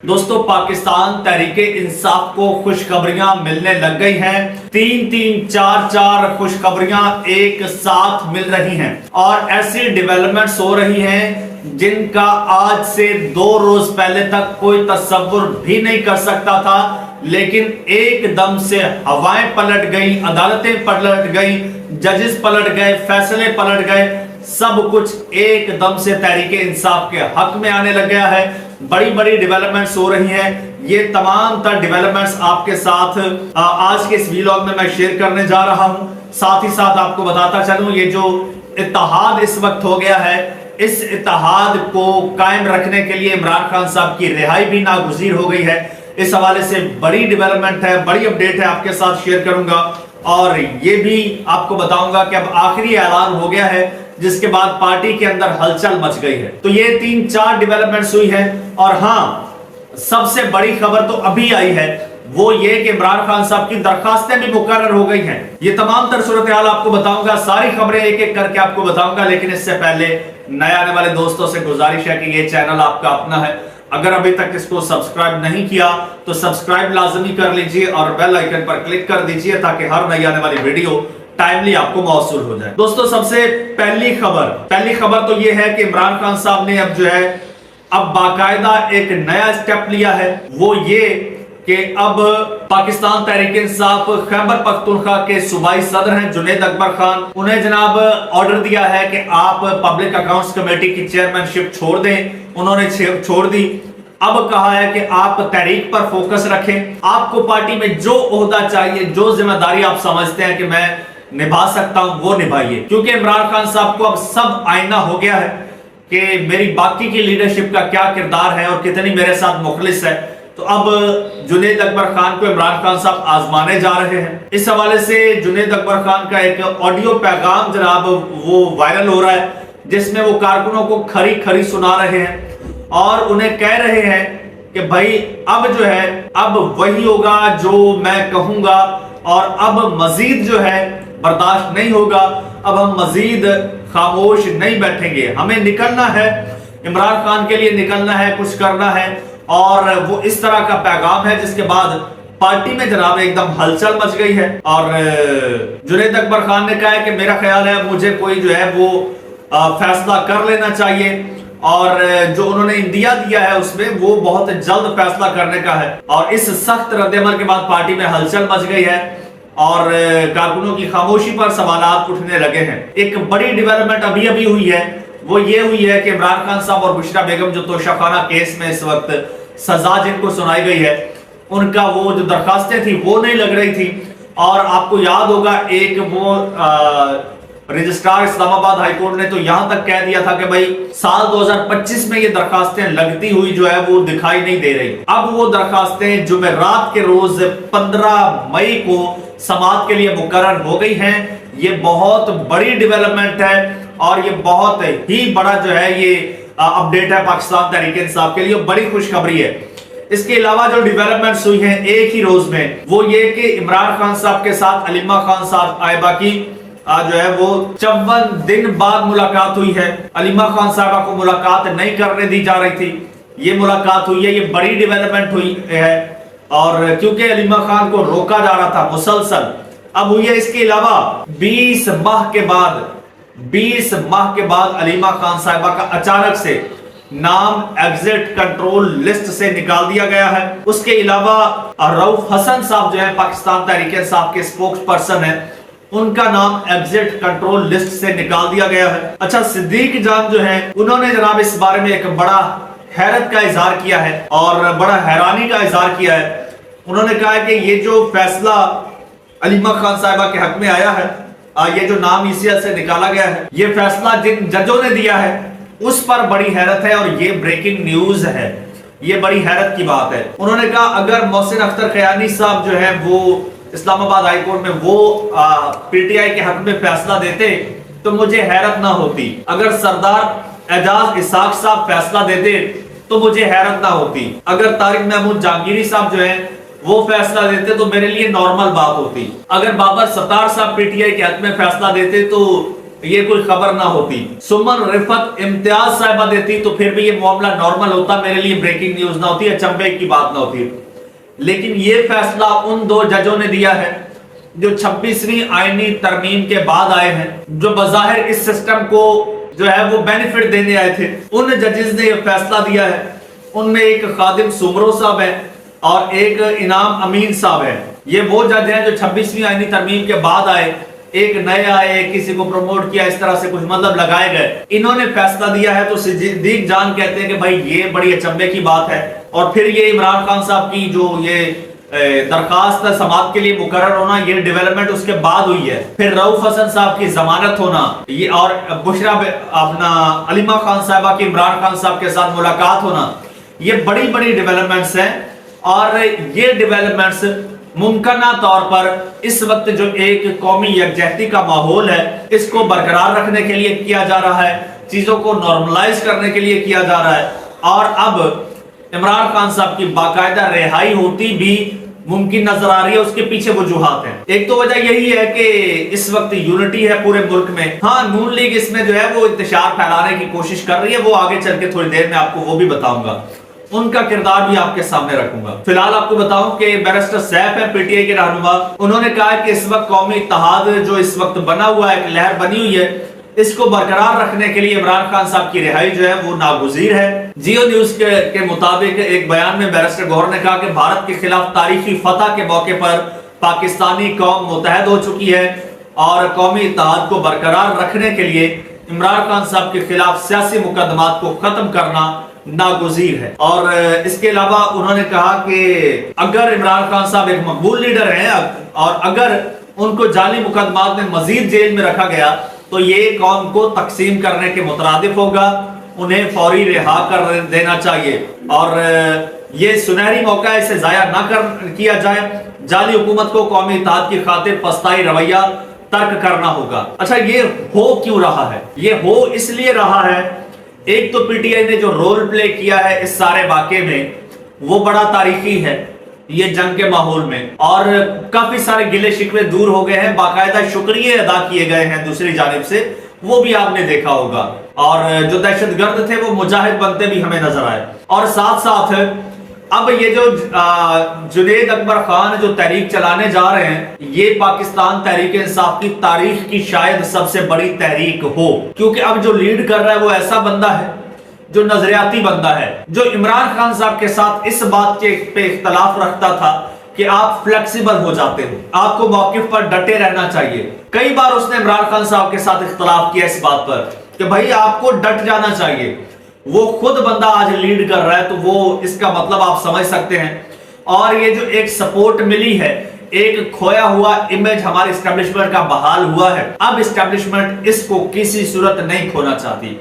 दोस्तों पाकिस्तान तहरीके इंसाफ को खुशखबरियां मिलने लग गई हैं। तीन चार खुशखबरियां एक साथ मिल रही हैं और ऐसी डेवलपमेंट्स हो रही हैं जिनका आज से 2 रोज पहले तक कोई तस्वुर भी नहीं कर सकता था, लेकिन एकदम से हवाएं पलट गई, अदालतें पलट गई, जजेस पलट गए, फैसले पलट गए, सब कुछ एकदम से तहरीके इंसाफ के हक में आने लग गया है। बड़ी बड़ी डेवलपमेंट्स हो रही हैं। ये तमाम तर डेवलपमेंट्स आपके साथ आज के इस व्लॉग में मैं शेयर करने जा रहा हूं। साथ ही साथ आपको बताता चलूं, ये जो इत्तेहाद इस वक्त हो गया है, इस इत्तेहाद को कायम रखने के लिए इमरान खान साहब की रिहाई भी नागुज़ीर हो गई है। इस हवाले से बड़ी डेवलपमेंट है, बड़ी अपडेट है, आपके साथ शेयर करूंगा और ये भी आपको बताऊंगा कि अब आखिरी ऐलान हो गया है जिसके बाद पार्टी के अंदर हलचल मच गई है। तो ये 3-4 डेवलपमेंट्स हुई है और हाँ, सबसे बड़ी खबर तो अभी आई है, वो ये कि इमरान खान साहब की दरखास्तें भी मुकर्रर हो गई हैं। ये तमाम तर सूरत हाल आपको बताऊंगा, सारी खबरें एक एक करके आपको बताऊंगा, लेकिन इससे पहले नए आने वाले दोस्तों से गुजारिश है कि ये चैनल आपका अपना है, अगर अभी तक इसको सब्सक्राइब नहीं किया तो सब्सक्राइब लाजमी कर लीजिए और बेल आइकन पर क्लिक कर दीजिए ताकि हर नई आने वाली वीडियो टाइमली आपको मौसूल हो जाए। दोस्तों सबसे पहली खबर तो यह है कि इमरान खान साहब ने अब बाकायदा एक नया स्टेप लिया है। वो ये कि अब पाकिस्तान तहरीके इंसाफ खैबर पख्तूनख्वा के सूबाई सदर हैं जुनैद अकबर खान, उन्हें जनाब ऑर्डर दिया है कि आप पब्लिक अकाउंट्स कमेटी की चेयरमैनशिप छोड़ दें। उन्होंने छोड़ दी। अब कहा है कि आप तहरीक पर फोकस रखें, आपको पार्टी में जो ओहदा चाहिए, जो जिम्मेदारी आप समझते हैं कि मैं निभा सकता हूं, वो निभाइए, क्योंकि इमरान खान साहब को अब सब आईना हो गया है कि मेरी बाकी की लीडरशिप का क्या किरदार है और कितनी मेरे साथ मुखलिस है। तो अब जुनैद अकबर खान को इमरान खान साहब आजमाने जा रहे हैं। इस हवाले से जुनैद अकबर खान का एक ऑडियो पैगाम जनाब वो वायरल हो रहा है, जिसमें वो कारकुनों को खरी खरी सुना रहे हैं और उन्हें कह रहे हैं कि भाई अब वही होगा जो मैं कहूंगा और अब मजीद बर्दाश्त नहीं होगा, अब हम मजीद खामोश नहीं बैठेंगे, हमें निकलना है, इमरान खान के लिए निकलना है, कुछ करना है। और वो इस तरह का पैगाम है जिसके बाद पार्टी में जनाब एकदम हलचल मच गई है और जुनैद अकबर खान ने कहा है कि मेरा ख्याल है मुझे कोई वो फैसला कर लेना चाहिए और जो उन्होंने इंदिया दिया है उसमें वो बहुत जल्द फैसला करने का है। और इस सख्त रद्दमल के बाद पार्टी में हलचल मच गई है और कारकुनों की खामोशी पर सवालात उठने लगे हैं। एक बड़ी डेवलपमेंट अभी हुई है, वो ये हुई है कि इमरान खान साहब और बुशरा बेगम जो तोशाखाना केस में इस वक्त सजा जिनको सुनाई गई है, उनका वो जो दरखास्तें थी वो नहीं लग रही थी। और आपको याद होगा एक वो रजिस्ट्रार इस्लामाबाद हाईकोर्ट ने तो यहां तक कह दिया था कि भाई साल 2025 में ये दरखास्तें लगती हुई वो दिखाई नहीं दे रही। अब वो दरखास्तें जुमेरात के रोज 15 मई को समाअत के लिए मुकर्रर हो गई हैं। ये बहुत बड़ी डेवलपमेंट है और ये बहुत ही बड़ा ये अपडेट है पाकिस्तान तहरीके इंसाफ के लिए, बड़ी खुशखबरी है। इसके अलावा जो डेवलपमेंट्स हुई हैं एक ही रोज में, वो ये कि इमरान खान साहब के साथ अलीमा खान साहब आयबा की वो 54 दिन बाद मुलाकात हुई है। अलीमा खान साहबा को मुलाकात नहीं करने दी जा रही थी, ये मुलाकात हुई है, ये बड़ी डेवलपमेंट हुई है और क्योंकि अलीमा खान को रोका जा रहा था मुसलसल, अब हुई है। इसके अलावा 20 माह के बाद अलीमा खान साहिबा का अचानक से नाम एग्जिट कंट्रोल लिस्ट से निकाल दिया गया है। उसके अलावा रऊफ हसन साहब पाकिस्तान तहरीके इंसाफ के स्पोक्स पर्सन है, उनका नाम एग्जिट कंट्रोल लिस्ट से निकाल दिया गया है। अच्छा, सिद्दीक जान उन्होंने जनाब इस बारे में एक बड़ा हैरत का इजहार किया है और बड़ा हैरानी का इजहार किया है। उन्होंने कहा है कि ये जो फैसला अलीमा खान साहिबा के हक में आया है, ये जो नाम ईसीएल से निकाला गया है, ये फैसला जिन जजों ने दिया है उस पर बड़ी हैरत है और ये ब्रेकिंग न्यूज है, ये बड़ी हैरत की बात है। उन्होंने कहा अगर मोहसिन अख्तर खयानी साहब वो इस्लामाबाद हाईकोर्ट में वो पीटीआई के हक में फैसला देते तो मुझे हैरत ना होती, अगर सरदार एजाज इसाक साहब फैसला देते तो मुझे हैरत ना होती, अगर तारिक महमूद जहांगीरी साहब वो फैसला देते तो मेरे लिए नॉर्मल बात होती, अगर बाबर सत्तार साहब पीटीआई के हक में फैसला देते तो ये कोई खबर ना होती, सुमन रिफत इम्तियाज साहिबा देती, तो फिर भी ये मामला नॉर्मल होता, मेरे लिए ब्रेकिंग न्यूज ना होती, अचंभे की बात ना होती। लेकिन ये फैसला उन दो जजों ने दिया है जो 26वीं आईनी तरमीम के बाद आए हैं, जो बज़ाहिर इस सिस्टम को जो है वो बेनिफिट देने आए थे। उन जजेस ने ये फैसला दिया है, उनमें एक खादिम सुमरो साहब है और एक इनाम अमीन साहब है। ये वो जज हैं जो 26वीं आईनी तरमीम के बाद आए, एक नए आए, किसी को प्रमोट किया, इस तरह से कुछ मतलब लगाए गए। इन्होंने फैसला दिया है तो सिद्दीक जान कहते हैं कि भाई ये बड़ी अचंभे की बात है। और फिर ये इमरान खान साहब की जो ये दरखास्त समाअत के लिए मुकर्रर होना, ये डेवलपमेंट उसके बाद हुई है। फिर रऊफ हसन साहब की जमानत होना, ये और बुशरा अपना अलीमा खान साहबा की इमरान खान साहब के साथ मुलाकात होना, ये बड़ी बड़ी डेवलपमेंट्स हैं। और ये डेवलपमेंट्स मुमकिना तौर पर इस वक्त जो एक कौमी यकजहती का माहौल है, इसको बरकरार रखने के लिए किया जा रहा है, चीजों को नॉर्मलाइज करने के लिए किया जा रहा है। और अब इमरान खान साहब की बाकायदा रिहाई होती भी मुमकिन नजर आ रही है। उसके पीछे वजूहात हैं। एक तो वजह यही है कि इस वक्त यूनिटी है पूरे मुल्क में। हाँ, नून लीग इसमें जो है वो इंतशार फैलाने की कोशिश कर रही है, वो आगे चल के थोड़ी देर में आपको वो भी बताऊंगा, उनका किरदार भी आपके सामने रखूंगा। फिलहाल आपको बताऊं कि बैरिस्टर सैफ है पीटीआई के रहनुमा, उन्होंने कहा कि इस वक्त कौमी इत्तेहाद जो इस वक्त बना हुआ है, एक लहर बनी हुई है, इसको बरकरार रखने के लिए इमरान खान साहब की रिहाई जो है वो नागुज़ीर है। जियो न्यूज के मुताबिक एक बयान में बैरिस्टर गौहर ने कहा कि भारत के खिलाफ तारीखी फतह के मौके पर पाकिस्तानी कौम मुतहद हो चुकी है और कौमी इत्तेहाद को बरकरार रखने के लिए इमरान खान साहब के खिलाफ सियासी मुकदमात को खत्म करना नागुज़ीर है। और इसके अलावा उन्होंने कहा कि अगर इमरान खान साहब एक मकबूल लीडर हैं और अगर उनको जाली मुकदमात में मजीद जेल में रखा गया तो ये कौम को तकसीम करने के मुतरादिफ होगा, उन्हें फौरी रिहा कर देना चाहिए और ये सुनहरी मौका है, इसे जाया ना किया जाए। जाली हुकूमत को कौमी इत्तेहाद की खातिर फस्ताई रवैया तर्क करना होगा। अच्छा, ये हो क्यों रहा है? ये हो इसलिए रहा है, एक तो पीटीआई ने जो रोल प्ले किया है इस सारे वाक़े में वो बड़ा तारीखी है, ये जंग के माहौल में, और काफी सारे गिले शिकवे दूर हो गए हैं, बाकायदा शुक्रिया अदा किए गए हैं दूसरी जानिब से, वो भी आपने देखा होगा। और जो दहशतगर्द थे वो मुजाहिद बनते भी हमें नजर आए। और साथ साथ अब ये जो जुनैद अकबर खान जो तहरीक चलाने जा रहे हैं, ये पाकिस्तान तहरीक इंसाफ की तारीख की शायद सबसे बड़ी तहरीक हो, क्योंकि अब जो लीड कर रहा है वो ऐसा बंदा है जो नजरियाती बंदा है, जो इमरान खान साहब के साथ इस बात के पे इख्तलाफ रखता था कि आप फ्लेक्सिबल हो जाते हो, आपको मौकिफ पर डटे रहना चाहिए। कई बार उसने इमरान खान साहब के साथ इख्तलाफ किया इस बात पर कि भाई आपको डट जाना चाहिए। वो खुद बंदा आज लीड कर रहा है, तो वो इसका मतलब आप समझ सकते हैं। और ये जो एक सपोर्ट मिली है, एक खोया हुआ इमेज हमारे एस्टेब्लिशमेंट का बहाल हुआ है, अब एस्टेब्लिशमेंट इसको किसी सूरत नहीं खोना चाहती।